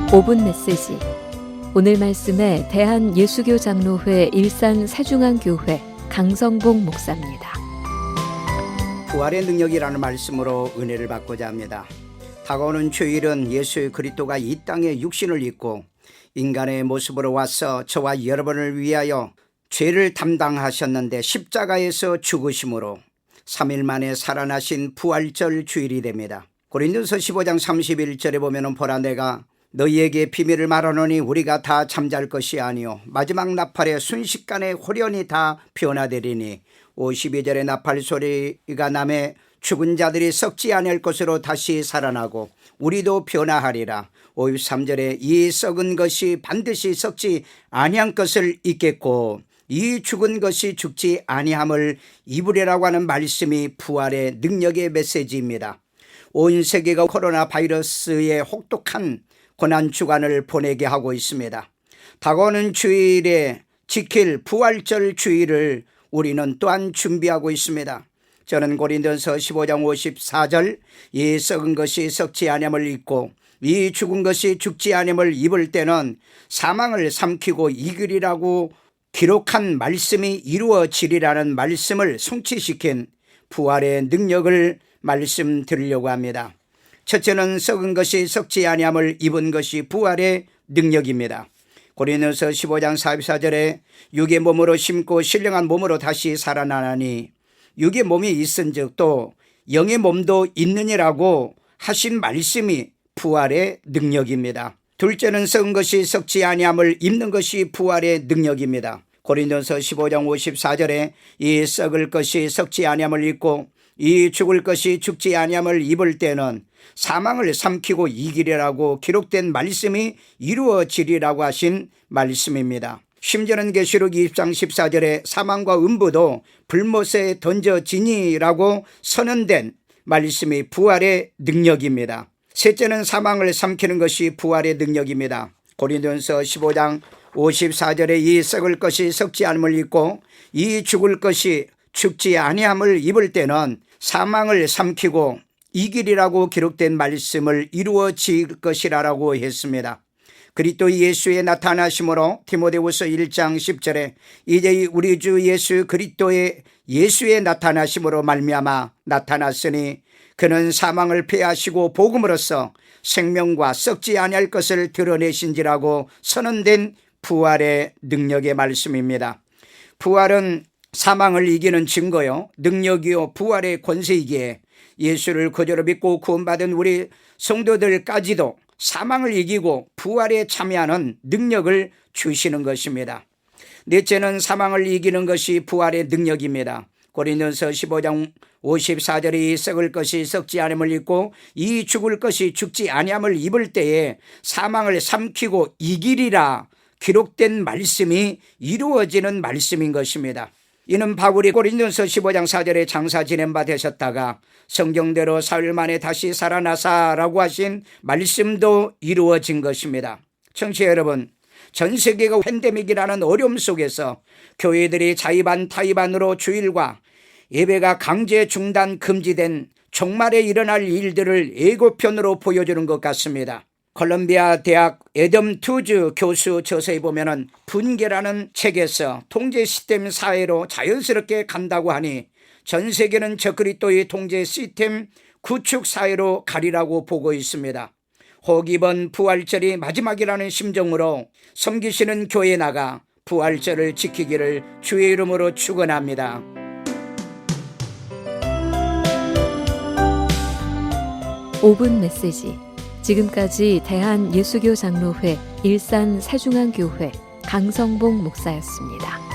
5분 메시지. 오늘 말씀에 대한예수교 장로회 일산 세중앙교회 강성봉 목사입니다. 부활의 능력이라는 말씀으로 은혜를 받고자 합니다. 다가오는 주일은 예수 그리스도가 이 땅에 육신을 입고 인간의 모습으로 와서 저와 여러분을 위하여 죄를 담당하셨는데 십자가에서 죽으심으로 3일 만에 살아나신 부활절 주일이 됩니다. 고린도서 15장 31절에 보면 보라 내가 너희에게 비밀을 말하노니 우리가 다 잠잘 것이 아니요 마지막 나팔에 순식간에 호련히 다 변화되리니 52절에 나팔 소리가 나매 죽은 자들이 썩지 아니할 것으로 다시 살아나고 우리도 변화하리라. 53절에 이 썩은 것이 반드시 썩지 아니한 것을 잊겠고 이 죽은 것이 죽지 아니함을 입으리라고 하는 말씀이 부활의 능력의 메시지입니다. 온 세계가 코로나 바이러스의 혹독한 고난 주간을 보내게 하고 있습니다. 다가오는 주일에 지킬 부활절 주일을 우리는 또한 준비하고 있습니다. 저는 고린도서 15장 54절 이 썩은 것이 썩지 아니함을 잊고 이 죽은 것이 죽지 아니함을 입을 때는 사망을 삼키고 이기리라고 기록한 말씀이 이루어지리라는 말씀을 성취시킨 부활의 능력을 말씀드리려고 합니다. 첫째는 썩은 것이 썩지 아니함을 입은 것이 부활의 능력입니다. 고린도서 15장 44절에 육의 몸으로 심고 신령한 몸으로 다시 살아나나니 육의 몸이 있은즉 또 영의 몸도 있느니라고 하신 말씀이 부활의 능력입니다. 둘째는 썩은 것이 썩지 아니함을 입는 것이 부활의 능력입니다. 고린도서 15장 54절에 이 썩을 것이 썩지 아니함을 입고 이 죽을 것이 죽지 아니함을 입을 때는 사망을 삼키고 이기리라고 기록된 말씀이 이루어지리라고 하신 말씀입니다. 심지어는 계시록 20장 14절에 사망과 음부도 불못에 던져지니라고 선언된 말씀이 부활의 능력입니다. 셋째는 사망을 삼키는 것이 부활의 능력입니다. 고린도서 15장 54절에 이 썩을 것이 썩지 않음을 입고 이 죽을 것이 죽지 아니함을 입을 때는 사망을 삼키고 이기리라고 기록된 말씀을 이루어질 것이라고 했습니다. 그리스도 예수의 나타나심으로 디모데후서 1장 10절에 이제 우리 주 예수 그리스도의 예수의 나타나심으로 말미암아 나타났으니 그는 사망을 패하시고 복음으로써 생명과 썩지 아니할 것을 드러내신지라고 선언된 부활의 능력의 말씀입니다. 부활은 사망을 이기는 증거요 능력이요 부활의 권세이기에 예수를 그대로 믿고 구원받은 우리 성도들까지도 사망을 이기고 부활에 참여하는 능력을 주시는 것입니다. 넷째는 사망을 이기는 것이 부활의 능력입니다. 고린도서 15장 54절에 이 썩을 것이 썩지 아니함을 입고 이 죽을 것이 죽지 아니함을 입을 때에 사망을 삼키고 이기리라 기록된 말씀이 이루어지는 말씀인 것입니다. 이는 바울이 고린도서 15장 4절에 장사 지낸 바 되셨다가 성경대로 사흘 만에 다시 살아나사라고 하신 말씀도 이루어진 것입니다. 청취자 여러분, 전 세계가 팬데믹이라는 어려움 속에서 교회들이 자의반 타의반으로 주일과 예배가 강제 중단 금지된 종말에 일어날 일들을 예고편으로 보여주는 것 같습니다. 콜롬비아 대학 애덤 투즈 교수 저서에 보면은 분계라는 책에서 통제 시스템 사회로 자연스럽게 간다고 하니 전 세계는 저 그리스도의 통제 시스템 구축 사회로 가리라고 보고 있습니다. 혹 이번 부활절이 마지막이라는 심정으로 섬기시는 교회에 나가 부활절을 지키기를 주의 이름으로 축원합니다. 5분 메시지. 지금까지 대한예수교 장로회 일산 세중앙교회 강성봉 목사였습니다.